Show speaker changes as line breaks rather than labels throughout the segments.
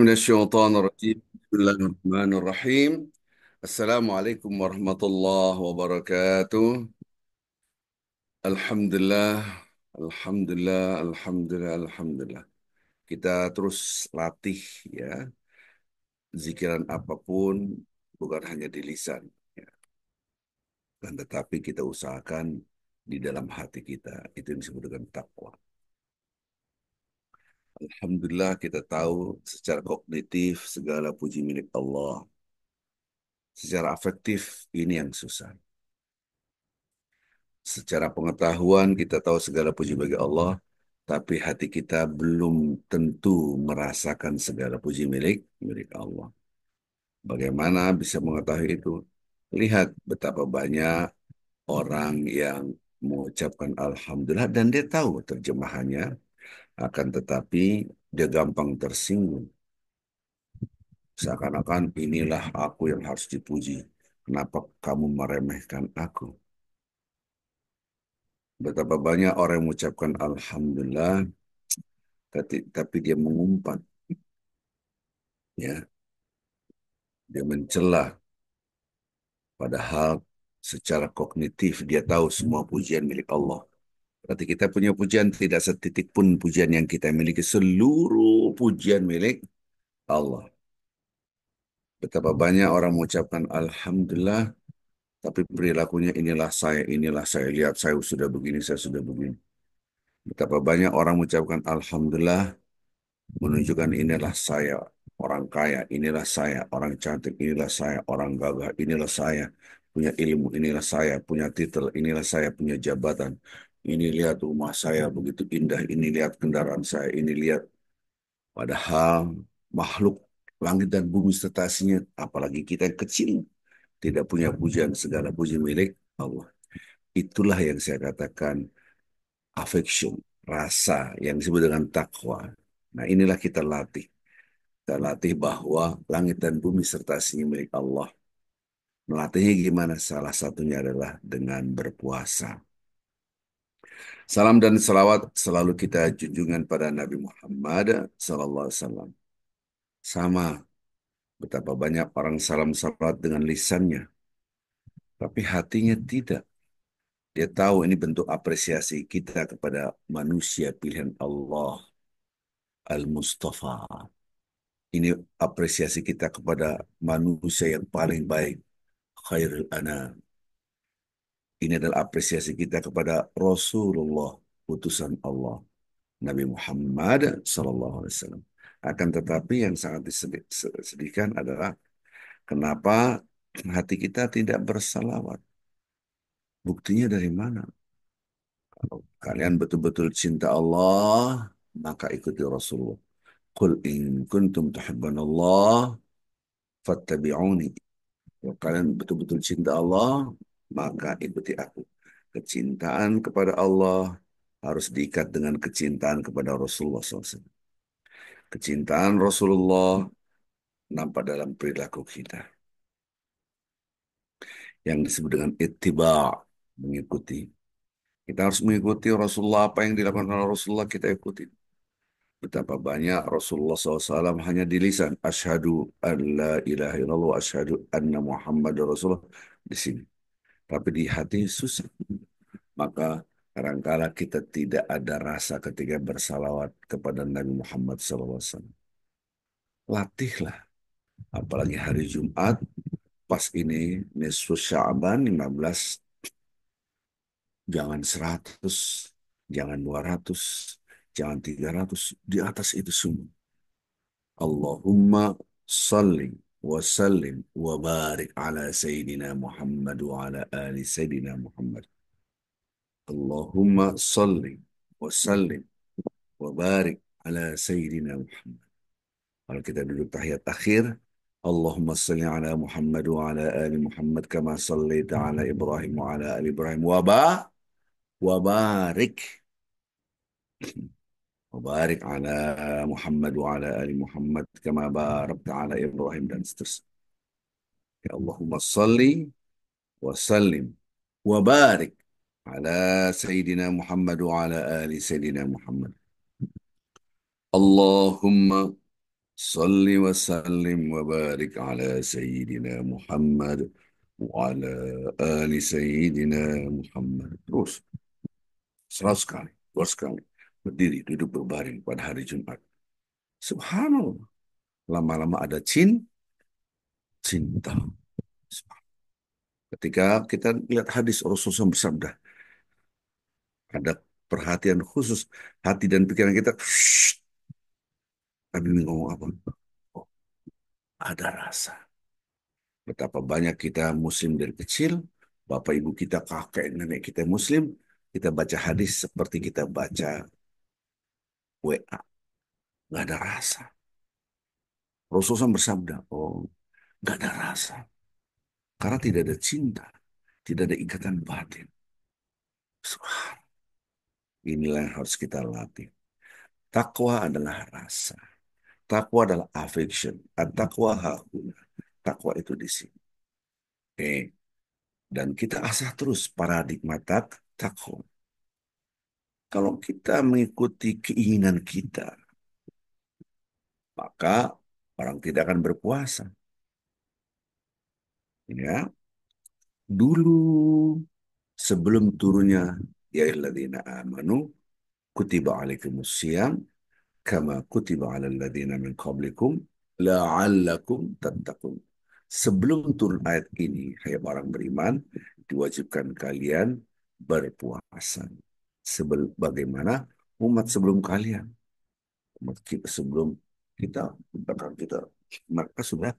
من الشيطان الرجيم. بسم الله الرحمن الرحيم. السلام عليكم ورحمة الله وبركاته. Alhamdulillah, Alhamdulillah, Alhamdulillah, Alhamdulillah. Kita terus latih ya, zikiran apapun bukan hanya di lisan, ya. Dan tetapi kita usahakan di dalam hati kita. Itu yang disebut dengan takwa. Alhamdulillah kita tahu secara kognitif segala puji milik Allah. Secara afektif ini yang susah. Secara pengetahuan kita tahu segala puji bagi Allah, tapi hati kita belum tentu merasakan segala puji milik milik Allah. Bagaimana bisa mengetahui itu? Lihat betapa banyak orang yang mengucapkan Alhamdulillah dan dia tahu terjemahannya, akan tetapi dia gampang tersinggung. Seakan-akan inilah aku yang harus dipuji. Kenapa kamu meremehkan aku? Betapa banyak orang yang mengucapkan Alhamdulillah, tapi dia mengumpat, ya, dia mencela, padahal secara kognitif dia tahu semua pujian milik Allah. Berarti kita punya pujian tidak setitik pun pujian yang kita miliki, seluruh pujian milik Allah. Betapa banyak orang mengucapkan Alhamdulillah, tapi perilakunya inilah saya, lihat saya sudah begini, saya sudah begini. Betapa banyak orang mengucapkan Alhamdulillah, menunjukkan inilah saya, orang kaya, inilah saya, orang cantik, inilah saya, orang gagah, inilah saya, punya ilmu, inilah saya, punya titel, inilah saya, punya jabatan. Ini lihat rumah saya begitu indah, ini lihat kendaraan saya, ini lihat. Padahal makhluk langit dan bumi serta isinya, apalagi kita yang kecil, tidak punya pujian, segala puji milik Allah. Itulah yang saya katakan affection, rasa yang disebut dengan takwa. Nah, inilah kita latih. Kita latih bahwa langit dan bumi serta isinya milik Allah. Melatihnya gimana? Salah satunya adalah dengan berpuasa. Salam dan salawat selalu kita junjungan pada Nabi Muhammad sallallahu alaihi wasallam. Sama betapa banyak orang salam salawat dengan lisannya, tapi hatinya tidak. Dia tahu ini bentuk apresiasi kita kepada manusia pilihan Allah Al-Mustafa. Ini apresiasi kita kepada manusia yang paling baik, khairul anam. Ini adalah apresiasi kita kepada Rasulullah, utusan Allah, Nabi Muhammad Sallallahu Alaihi Wasallam. Akan tetapi yang sangat disedihkan adalah kenapa hati kita tidak bersalawat. Buktinya dari mana? Kalau kalian betul-betul cinta Allah, maka ikuti Rasulullah. Qul in kuntum tuhibbanallah fattabi'uni. Kalau kalian betul-betul cinta Allah, maka ikuti aku. Kecintaan kepada Allah harus diikat dengan kecintaan kepada Rasulullah SAW. Kecintaan Rasulullah nampak dalam perilaku kita. Yang disebut dengan ittiba, mengikuti. Kita harus mengikuti Rasulullah, apa yang dilakukan oleh Rasulullah kita ikuti. Betapa banyak Rasulullah SAW hanya di lisan. Asyhadu an la ilaha illallah, asyhadu anna Muhammad Rasulullah di sini. Tapi di hati susah. Maka kadangkala kita tidak ada rasa ketika bersalawat kepada Nabi Muhammad SAW. Latihlah. Apalagi hari Jumat, pas ini nisfu Sya'ban 15, jangan 100, jangan 200, jangan 300, di atas itu semua. Allahumma salli wa sallim wa barik ala Sayyidina Muhammad wa ala ali Sayyidina Muhammad. Allahumma salli wa sallim wa barik ala Sayyidina Muhammad. Kalau kita duduk tahiyat akhir, Allahumma salli ala Muhammad wa ala ali Muhammad kama sallaita ala Ibrahim wa ala ali Ibrahim wa barik وبارك على محمد وعلى آل محمد كما باركت على إبراهيم dan seterusnya. Ya Allahumma salli wa sallim wa barik ala Sayyidina Muhammad wa ala ali Sayyidina Muhammad. Allahumma Salli wa sallim wa barik ala Sayyidina Muhammad wa ala ali Sayyidina Muhammad. Terus, 100 kali, 200 kali. Berdiri, duduk berbaring pada hari Jumat. Subhanallah. Lama-lama ada cinta. Ketika kita lihat hadis Rasulullah bersabda, ada perhatian khusus hati dan pikiran kita. Shh, Nabi ngomong apa? Oh, ada rasa. Betapa banyak kita muslim dari kecil, bapak ibu kita, kakek, nenek kita muslim, kita baca hadis seperti kita baca WA, nggak ada rasa. Rasulullah bersabda, oh, nggak ada rasa. Karena tidak ada cinta, tidak ada ikatan batin. Subhanallah. Inilah yang harus kita latih. Takwa adalah rasa. Takwa adalah affection. Takwa hakuna. Takwa itu di sini. Oke. Dan kita asah terus paradigma takwa. Kalau kita mengikuti keinginan kita, maka orang tidak akan berpuasa. Ya, dulu sebelum turunnya ya ayyuhalladzina amanu kutiba alaikumusiyam kama kutiba alal ladzina min qablikum la'allakum tattaqun. Sebelum turun ayat ini, hai orang beriman, diwajibkan kalian berpuasa. Bagaimana umat sebelum kalian, umat kita sebelum kita, bahkan kita, maka sudah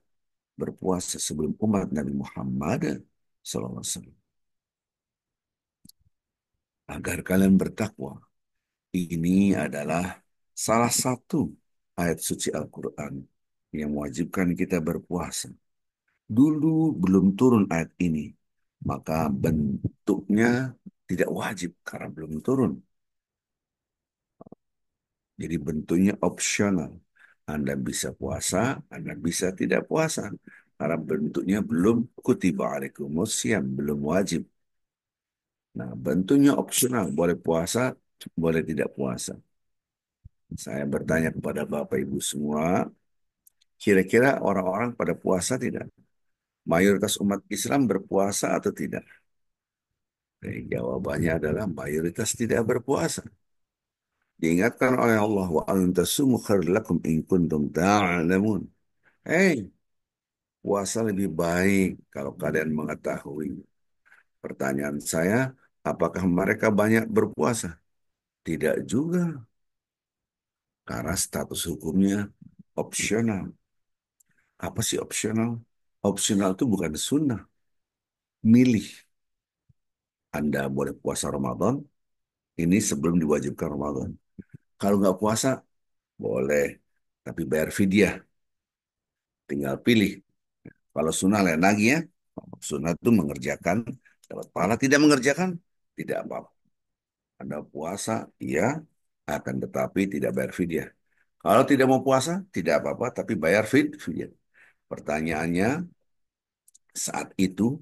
berpuasa sebelum umat Nabi Muhammad SAW. Agar kalian bertakwa. Ini adalah salah satu ayat suci Al-Quran yang mewajibkan kita berpuasa. Dulu belum turun ayat ini, maka bentuknya tidak wajib karena belum turun. Jadi bentuknya opsional. Anda bisa puasa, Anda bisa tidak puasa. Karena bentuknya belum kutiba alaikumusiyam, belum wajib. Nah, bentuknya opsional, boleh puasa, boleh tidak puasa. Saya bertanya kepada Bapak Ibu semua, kira-kira orang-orang pada puasa tidak? Mayoritas umat Islam berpuasa atau tidak? Jawabannya adalah mayoritas tidak berpuasa. Diingatkan oleh Allah, wa antasumu khairul lakum in kuntum ta'lamun. Hei, puasa lebih baik kalau kalian mengetahui. Pertanyaan saya, apakah mereka banyak berpuasa? Tidak juga, karena status hukumnya opsional. Apa sih opsional? Opsional itu bukan sunnah. Milih. Anda boleh puasa Ramadan, ini sebelum diwajibkan Ramadan. Kalau nggak puasa, boleh. Tapi bayar fidyah. Tinggal pilih. Kalau sunnah lain lagi ya. Sunnah itu mengerjakan, dapat pahala. Tidak mengerjakan, tidak apa-apa. Anda puasa, iya, akan tetapi tidak bayar fidyah. Kalau tidak mau puasa, tidak apa-apa, tapi bayar fidyah. Pertanyaannya, saat itu,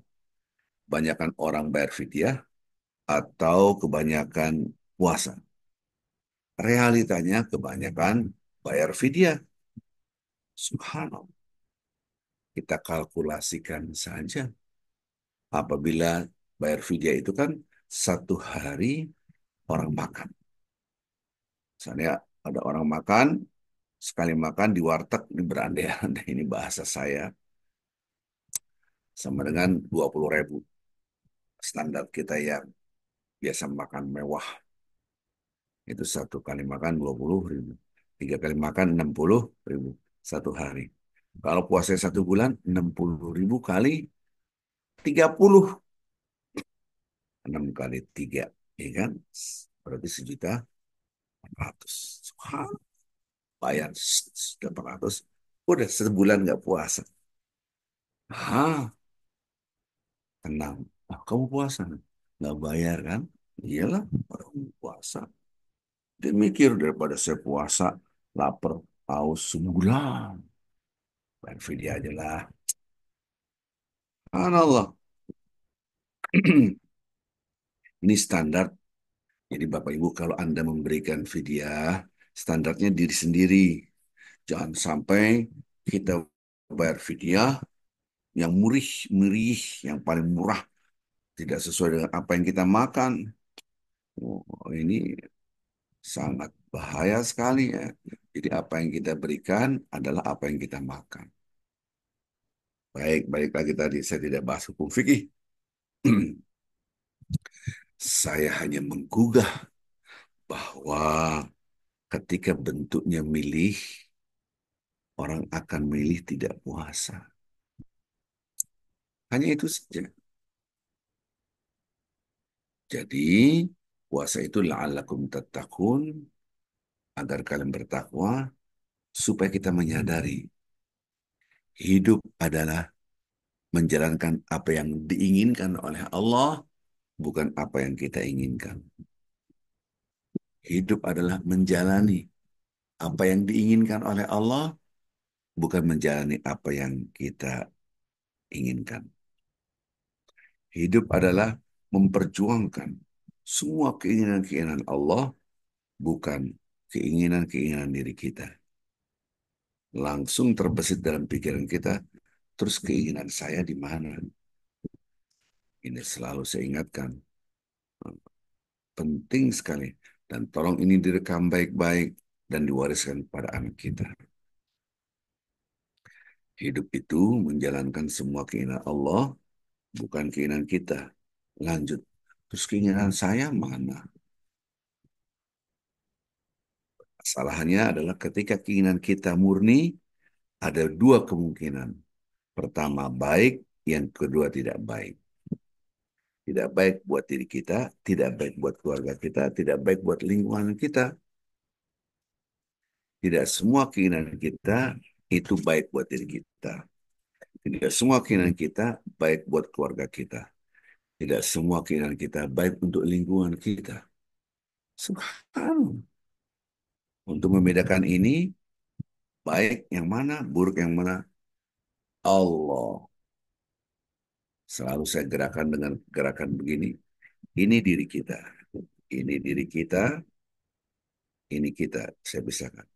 banyakkan orang bayar fidyah atau kebanyakan puasa? Realitanya kebanyakan bayar fidyah. Subhanallah. Kita kalkulasikan saja. Apabila bayar fidyah itu kan satu hari orang makan. Misalnya ada orang makan, sekali makan di warteg, ini berandai-andai ini bahasa saya, sama dengan 20.000. Standar kita yang biasa makan mewah, itu satu kali makan 20.000. Tiga kali makan 60.000 satu hari. Kalau puasa 1 bulan, 60.000 kali 30. 6 kali 3, ya kan? Berarti 1.400.000. Subhanallah. Bayar 800, udah sebulan nggak puasa. Ah, tenang. Ah, kamu puasa? Nggak bayar kan? Iyalah, orang puasa. Dia mikir daripada saya puasa, lapar, haus sebulan. Bayar video aja lah. Allah. Ini standar. Jadi Bapak Ibu kalau Anda memberikan fidyah, standarnya diri sendiri. Jangan sampai kita bayar fidyah yang murih, meriah, yang paling murah, tidak sesuai dengan apa yang kita makan. Oh, ini sangat bahaya sekali ya. Jadi apa yang kita berikan adalah apa yang kita makan. Baik, balik lagi tadi saya tidak bahas hukum fikih. Saya hanya menggugah bahwa ketika bentuknya milih, orang akan milih tidak puasa. Hanya itu saja. Jadi, puasa itu la'allakum tattaqun, agar kalian bertakwa, supaya kita menyadari hidup adalah menjalankan apa yang diinginkan oleh Allah, bukan apa yang kita inginkan. Hidup adalah menjalani apa yang diinginkan oleh Allah, bukan menjalani apa yang kita inginkan. Hidup adalah memperjuangkan semua keinginan-keinginan Allah, bukan keinginan-keinginan diri kita. Langsung terbesit dalam pikiran kita, terus keinginan saya di mana? Ini selalu saya ingatkan. Penting sekali. Dan tolong ini direkam baik-baik dan diwariskan pada anak kita. Hidup itu menjalankan semua keinginan Allah, bukan keinginan kita. Lanjut. Terus keinginan saya mana? Salahnya adalah ketika keinginan kita murni, ada dua kemungkinan. Pertama baik, yang kedua tidak baik. Tidak baik buat diri kita, tidak baik buat keluarga kita, tidak baik buat lingkungan kita. Tidak semua keinginan kita itu baik buat diri kita. Tidak semua keinginan kita baik buat keluarga kita. Tidak semua keinginan kita baik untuk lingkungan kita. Subhanallah. Untuk membedakan ini, baik yang mana, buruk yang mana, Allah. Selalu saya gerakan dengan gerakan begini. Ini diri kita. Ini diri kita. Ini kita. Saya pisahkan.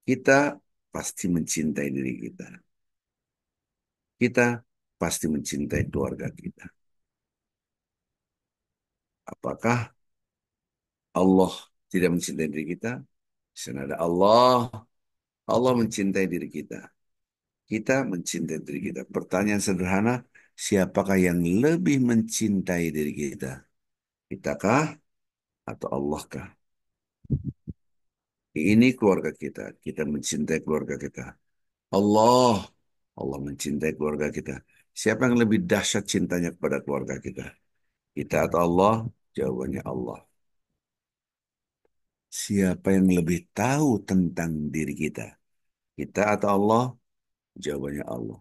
Kita pasti mencintai diri kita. Kita pasti mencintai keluarga kita. Apakah Allah tidak mencintai diri kita? Di sana ada Allah. Allah mencintai diri kita. Kita mencintai diri kita. Pertanyaan sederhana, siapakah yang lebih mencintai diri kita? Kitakah atau Allah kah? Ini keluarga kita. Kita mencintai keluarga kita. Allah. Allah mencintai keluarga kita. Siapa yang lebih dahsyat cintanya kepada keluarga kita? Kita atau Allah? Jawabannya Allah. Siapa yang lebih tahu tentang diri kita? Kita atau Allah? Jawabannya Allah.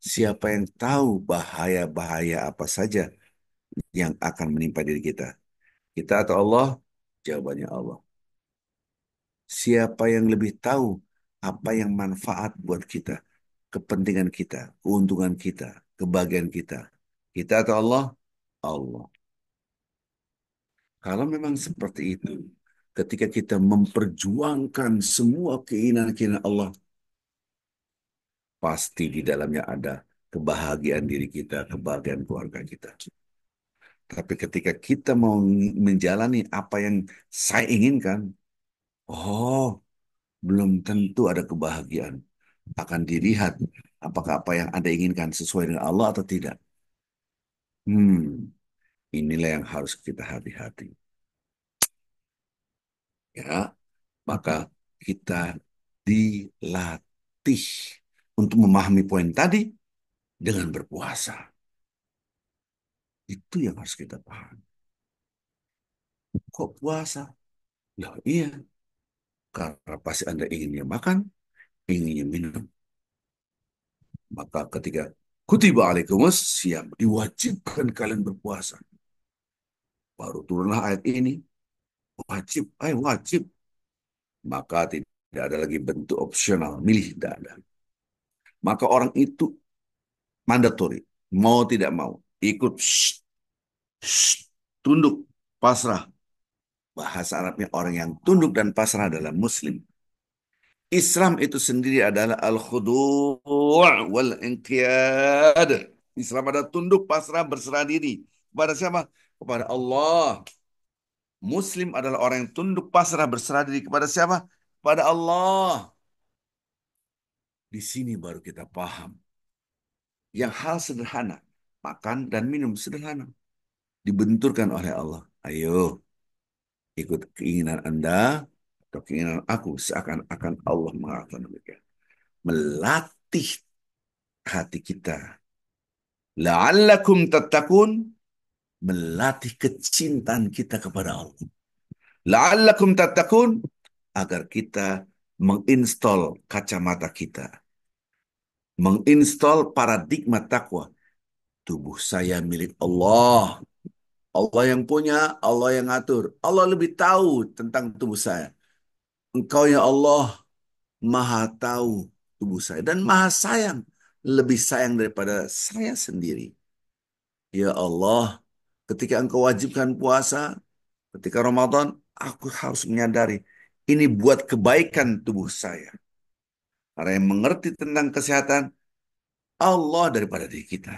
Siapa yang tahu bahaya-bahaya apa saja yang akan menimpa diri kita? Kita atau Allah? Jawabannya Allah. Siapa yang lebih tahu apa yang manfaat buat kita, kepentingan kita, keuntungan kita, kebahagiaan kita? Kita atau Allah? Allah. Kalau memang seperti itu, ketika kita memperjuangkan semua keinginan-keinginan Allah, pasti di dalamnya ada kebahagiaan diri kita, kebahagiaan keluarga kita. Tapi ketika kita mau menjalani apa yang saya inginkan, oh, belum tentu ada kebahagiaan. Akan dilihat apakah apa yang Anda inginkan sesuai dengan Allah atau tidak. Hmm, inilah yang harus kita hati-hati. Ya, maka kita dilatih untuk memahami poin tadi dengan berpuasa. Itu yang harus kita paham. Kok puasa? Ya iya, karena pasti Anda inginnya makan, inginnya minum. Maka ketika kutiba alaikumus siam, diwajibkan kalian berpuasa. Baru turunlah ayat ini, wajib, wajib. Maka tidak ada lagi bentuk opsional, milih tidak ada. Maka orang itu mandatori, mau tidak mau, ikut tunduk, pasrah. Bahasa Arabnya orang yang tunduk dan pasrah adalah muslim. Islam itu sendiri adalah al-khudu' wal inqiyad. Islam ada tunduk, pasrah, berserah diri. Kepada siapa? Kepada Allah. Muslim adalah orang yang tunduk, pasrah, berserah diri kepada siapa? Kepada Allah. Di sini baru kita paham. Yang hal sederhana, makan dan minum sederhana, dibenturkan oleh Allah. Ayo, ikut keinginan Anda atau keinginan aku, seakan-akan Allah mengatakan demikian. Melatih hati kita. La'allakum tattaqun, melatih kecintaan kita kepada Allah. La'allakum tattaqun, agar kita menginstal kacamata kita, menginstal paradigma takwa. Tubuh saya milik Allah. Allah yang punya, Allah yang ngatur. Allah lebih tahu tentang tubuh saya. Engkau ya Allah maha tahu tubuh saya dan maha sayang. Lebih sayang daripada saya sendiri. Ya Allah, ketika engkau wajibkan puasa, ketika Ramadan, aku harus menyadari ini buat kebaikan tubuh saya. Karena yang mengerti tentang kesehatan, Allah daripada diri kita.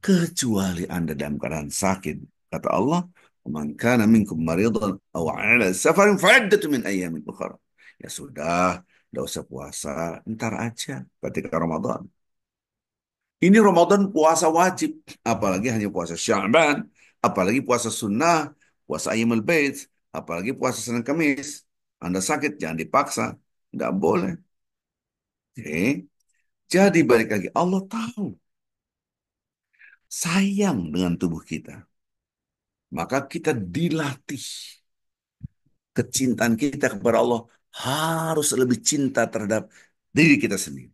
Kecuali Anda dalam keadaan sakit. Kata Allah, "Man kana minkum maridan aw 'ala safarin fa'iddatun min ayyamin ukhra." Ya sudah, tidak usah puasa, ntar aja ketika Ramadan. Ini Ramadan puasa wajib, apalagi hanya puasa Sya'ban, apalagi puasa sunnah, puasa Ayyamul Bait, apalagi puasa Senin Kamis. Anda sakit jangan dipaksa, tidak boleh. Oke. Jadi balik lagi, Allah tahu sayang dengan tubuh kita. Maka kita dilatih kecintaan kita kepada Allah harus lebih cinta terhadap diri kita sendiri.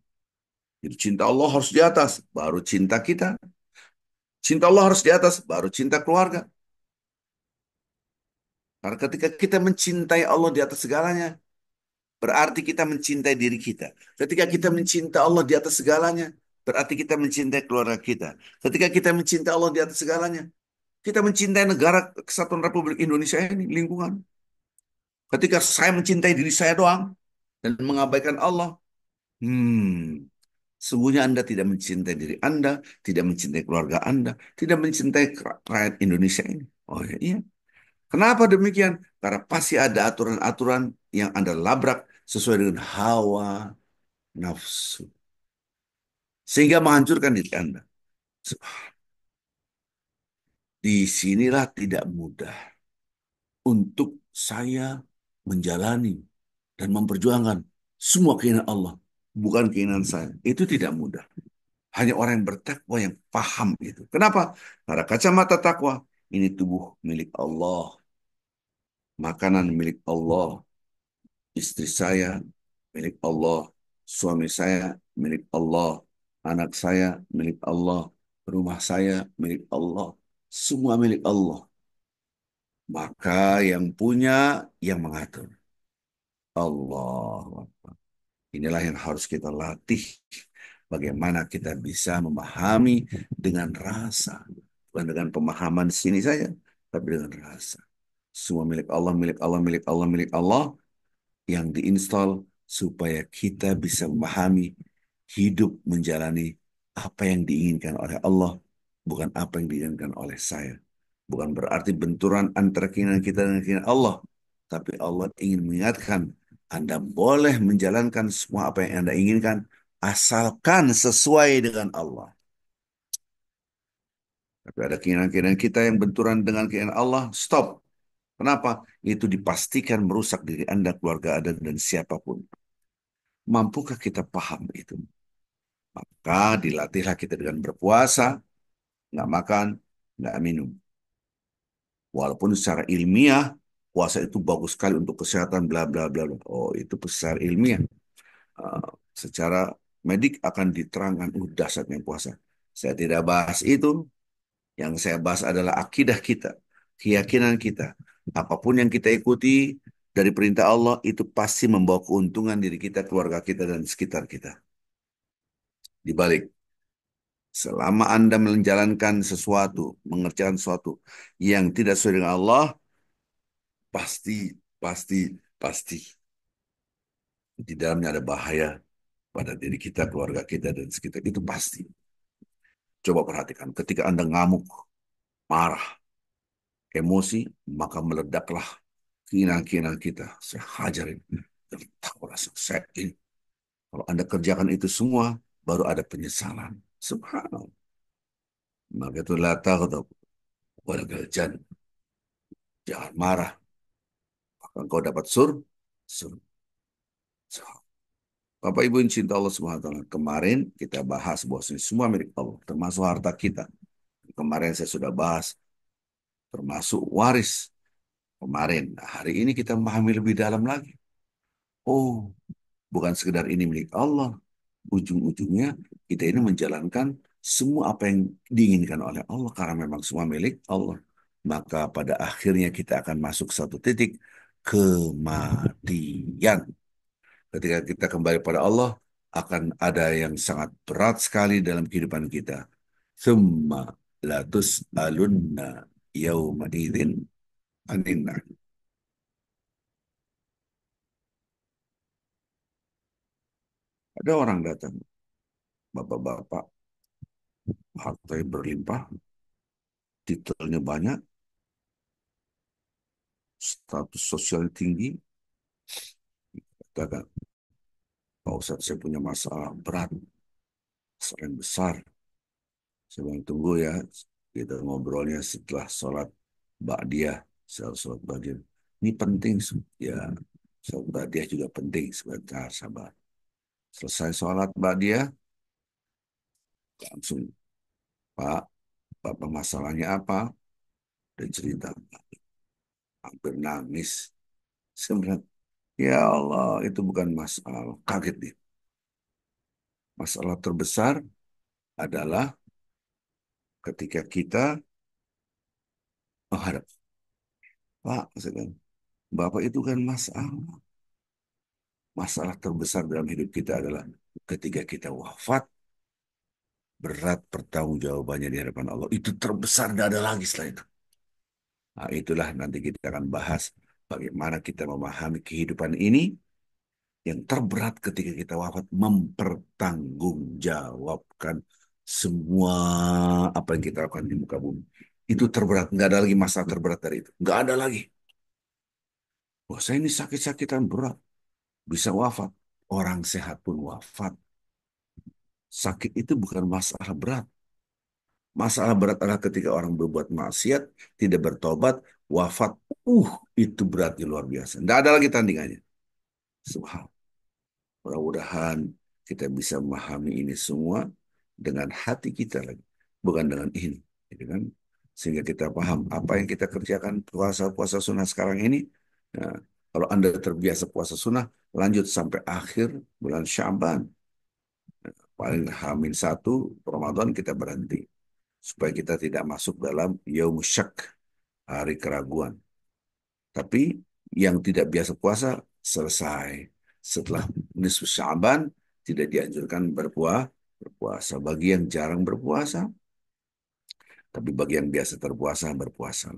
Jadi cinta Allah harus di atas, baru cinta kita. Cinta Allah harus di atas, baru cinta keluarga. Karena ketika kita mencintai Allah di atas segalanya, berarti kita mencintai diri kita. Ketika kita mencintai Allah di atas segalanya, berarti kita mencintai keluarga kita. Ketika kita mencintai Allah di atas segalanya, kita mencintai negara Kesatuan Republik Indonesia ini, lingkungan. Ketika saya mencintai diri saya doang dan mengabaikan Allah, hmm, sungguhnya Anda tidak mencintai diri Anda, tidak mencintai keluarga Anda, tidak mencintai rakyat Indonesia ini. Oh ya, iya. Kenapa demikian? Karena pasti ada aturan-aturan yang Anda labrak sesuai dengan hawa nafsu. Sehingga menghancurkan diri Anda. Disinilah tidak mudah untuk saya menjalani dan memperjuangkan semua keinginan Allah, bukan keinginan saya. Itu tidak mudah. Hanya orang yang bertakwa yang paham itu. Kenapa? Karena kacamata takwa, ini tubuh milik Allah, makanan milik Allah, istri saya milik Allah, suami saya milik Allah, anak saya milik Allah, rumah saya milik Allah, semua milik Allah. Maka yang punya, yang mengatur. Allah. Inilah yang harus kita latih. Bagaimana kita bisa memahami dengan rasa. Bukan dengan pemahaman sini saja, tapi dengan rasa. Semua milik Allah, milik Allah, milik Allah, milik Allah yang diinstal supaya kita bisa memahami hidup menjalani apa yang diinginkan oleh Allah, bukan apa yang diinginkan oleh saya. Bukan berarti benturan antara keinginan kita dan keinginan Allah, tapi Allah ingin mengingatkan Anda boleh menjalankan semua apa yang Anda inginkan, asalkan sesuai dengan Allah. Tapi ada keinginan-keinginan kita yang benturan dengan keinginan Allah, stop. Kenapa? Itu dipastikan merusak diri Anda, keluarga Anda, dan siapapun. Mampukah kita paham itu? Maka dilatihlah kita dengan berpuasa, nggak makan, nggak minum. Walaupun secara ilmiah, puasa itu bagus sekali untuk kesehatan, bla bla bla. Bla. Oh, itu secara ilmiah. Uh, secara medik akan diterangkan, dahsyatnya puasa. Saya tidak bahas itu. Yang saya bahas adalah akidah kita, keyakinan kita. Apapun yang kita ikuti dari perintah Allah, itu pasti membawa keuntungan diri kita, keluarga kita, dan sekitar kita. Di balik selama Anda menjalankan sesuatu, mengerjakan sesuatu yang tidak sesuai dengan Allah, pasti, pasti, pasti. di dalamnya ada bahaya pada diri kita, keluarga kita, dan sekitar. Itu pasti. Coba perhatikan, ketika Anda ngamuk, marah, emosi, maka meledaklah keinginan-keinginan kita. Saya hajarin. Tertawa saya ini. Kalau Anda kerjakan itu semua, baru ada penyesalan. Subhanallah. Maka itu la taghdab walakin jangan. Jangan marah. Maka engkau dapat sur. Bapak Ibu yang cinta Allah Subhanahu wa taala. Kemarin kita bahas bahwa semua milik Allah, termasuk harta kita. Kemarin saya sudah bahas termasuk waris kemarin. Nah, hari ini kita memahami lebih dalam lagi. Oh, bukan sekedar ini milik Allah. Ujung-ujungnya kita ini menjalankan semua apa yang diinginkan oleh Allah karena memang semua milik Allah. Maka pada akhirnya kita akan masuk satu titik kematian. Ketika kita kembali pada Allah, akan ada yang sangat berat sekali dalam kehidupan kita. Thumma latus alunna yauma idzin anin na'im. Ada orang datang, bapak-bapak, hartanya berlimpah, titelnya banyak, status sosial tinggi, katakan, Pak Ustadz saya punya masalah berat, masalah yang besar. Saya bilang, tunggu ya, kita ngobrolnya setelah sholat Ba'diyah, setelah sholat Ba'diyah. Ini penting, ya, sholat Ba'diyah juga penting, sebentar, sabar. Selesai sholat Ba'diyah, langsung, Pak, Bapak masalahnya apa? Dan cerita, hampir nangis. Saya bilang, ya Allah, itu bukan masalah. Kaget dia. Masalah terbesar adalah ketika kita menghadap. Pak, saya bilang, Bapak itu kan masalah. Masalah terbesar dalam hidup kita adalah ketika kita wafat, berat pertanggungjawabannya di hadapan Allah. Itu terbesar, tidak ada lagi setelah itu. Nah, itulah nanti kita akan bahas bagaimana kita memahami kehidupan ini yang terberat ketika kita wafat, mempertanggungjawabkan semua apa yang kita lakukan di muka bumi. Itu terberat, nggak ada lagi masalah terberat dari itu. Nggak ada lagi. Wah, saya ini sakit-sakitan berat, bisa wafat. Orang sehat pun wafat. Sakit itu bukan masalah berat. Masalah berat adalah ketika orang berbuat maksiat, tidak bertobat, wafat. Itu beratnya luar biasa. Tidak ada lagi tandingannya. Subhanallah. Mudah-mudahan kita bisa memahami ini semua dengan hati kita lagi, bukan dengan ini, gitu kan? Sehingga kita paham apa yang kita kerjakan puasa-puasa sunnah sekarang ini. Nah, kalau Anda terbiasa puasa sunnah, lanjut sampai akhir bulan Sya'ban. Paling Hamin satu Ramadan kita berhenti supaya kita tidak masuk dalam yaum syak, hari keraguan. Tapi yang tidak biasa puasa selesai setelah nisfu Sya'ban tidak dianjurkan berpuasa. Bagi yang jarang berpuasa, tapi bagi yang biasa terpuasa berpuasa.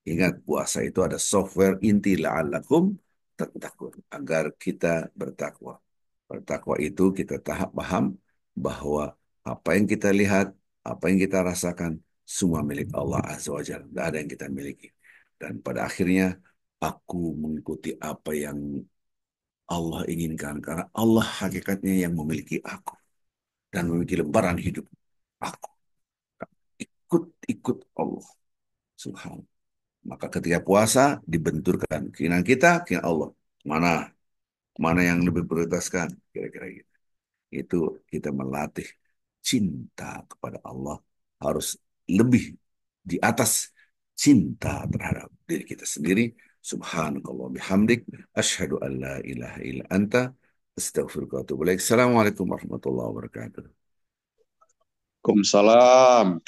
Ingat, puasa itu ada software inti la'allakum tattaqun, agar kita bertakwa. Bertakwa itu kita tahap paham bahwa apa yang kita lihat, apa yang kita rasakan, semua milik Allah Azza wa Jalla. Tidak ada yang kita miliki. Dan pada akhirnya, aku mengikuti apa yang Allah inginkan. Karena Allah hakikatnya yang memiliki aku. Dan memiliki lembaran hidup aku. Ikut-ikut Allah. Subhanallah. Maka ketika puasa dibenturkan keinginan kita, keinginan Allah. Mana mana yang lebih prioritaskan? Kira-kira gitu. Itu kita melatih cinta kepada Allah harus lebih di atas cinta terhadap diri kita sendiri. Subhanakallah bihamdik. Asyhadu an la ilaha illa anta. Astaghfirullah wa atubu ilaik. Assalamualaikum warahmatullahi wabarakatuh.
Waalaikumsalam.